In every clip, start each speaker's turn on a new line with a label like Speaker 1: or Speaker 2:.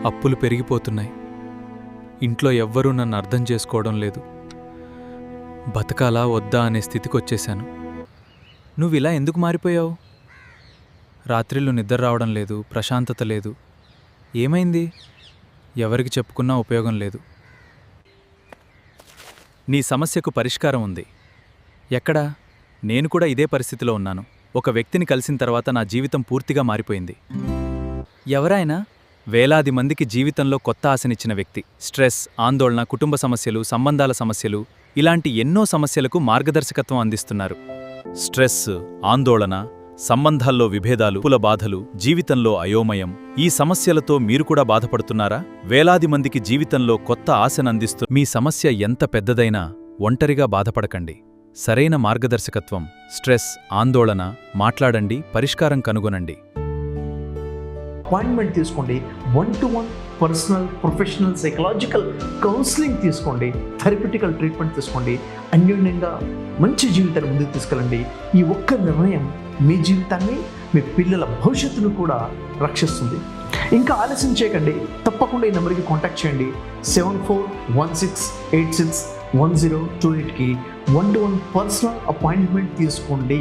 Speaker 1: అప్పులు పెరిగిపోతున్నాయి. ఇంట్లో ఎవ్వరూ నన్ను అర్థం చేసుకోవడం లేదు. బతకాలా వద్దా అనే స్థితికొచ్చేశాను. నువ్విలా ఎందుకు మారిపోయావు? రాత్రిళ్ళు నిద్ర రావడం లేదు, ప్రశాంతత లేదు. ఏమైంది? ఎవరికి చెప్పుకున్నా ఉపయోగం లేదు. నీ సమస్యకు పరిష్కారం ఉంది. ఎక్కడా? నేను కూడా ఇదే పరిస్థితిలో ఉన్నాను. ఒక వ్యక్తిని కలిసిన తర్వాత నా జీవితం పూర్తిగా మారిపోయింది. ఎవరైనా? వేలాది మందికి జీవితంలో కొత్త ఆశనిచ్చిన వ్యక్తి. స్ట్రెస్, ఆందోళన, కుటుంబ సమస్యలు, సంబంధాల సమస్యలు, ఇలాంటి ఎన్నో సమస్యలకు మార్గదర్శకత్వం అందిస్తున్నారు. స్ట్రెస్, ఆందోళన, సంబంధాల్లో విభేదాలు, పుల బాధలు, జీవితంలో అయోమయం, ఈ సమస్యలతో మీరు కూడా బాధపడుతున్నారా? వేలాది మందికి జీవితంలో కొత్త ఆశనందిస్తూ మీ సమస్య ఎంత పెద్దదైనా ఒంటరిగా బాధపడకండి. సరైన మార్గదర్శకత్వం, స్ట్రెస్, ఆందోళన, మాట్లాడండి, పరిష్కారం కనుగొనండి.
Speaker 2: అపాయింట్మెంట్ తీసుకోండి. 1-to-1 personal, professional, psychological counselling తీసుకోండి. థెరపిటికల్ ట్రీట్మెంట్ తీసుకోండి. అన్యోన్యంగా మంచి జీవితాన్ని ముందుకు తీసుకెళ్ళండి. ఈ ఒక్క నిర్ణయం మీ జీవితాన్ని, మీ పిల్లల భవిష్యత్తును కూడా రక్షిస్తుంది. ఇంకా ఆలస్యం చేయకండి. తప్పకుండా ఈ నెంబర్కి కాంటాక్ట్ చేయండి. 7416861028కి 1-to-1 పర్సనల్ అపాయింట్మెంట్ తీసుకోండి.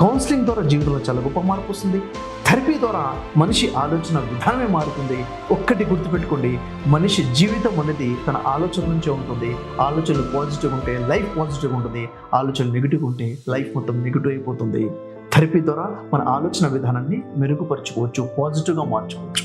Speaker 2: కౌన్సిలింగ్ ద్వారా జీవితంలో చాలా గొప్ప మార్పు వస్తుంది. థెరపీ ద్వారా మనిషి ఆలోచన విధానమే మారుతుంది. ఒక్కటి గుర్తుపెట్టుకోండి, మనిషి జీవితం అనేది తన ఆలోచన నుంచే ఉంటుంది. ఆలోచనలు పాజిటివ్ ఉంటే లైఫ్ పాజిటివ్ ఉంటుంది. ఆలోచనలు నెగిటివ్ ఉంటే లైఫ్ మొత్తం నెగిటివ్ అయిపోతుంది. థెరపీ ద్వారా మన ఆలోచన విధానాన్ని మెరుగుపరచుకోవచ్చు, పాజిటివ్గా మార్చుకోవచ్చు.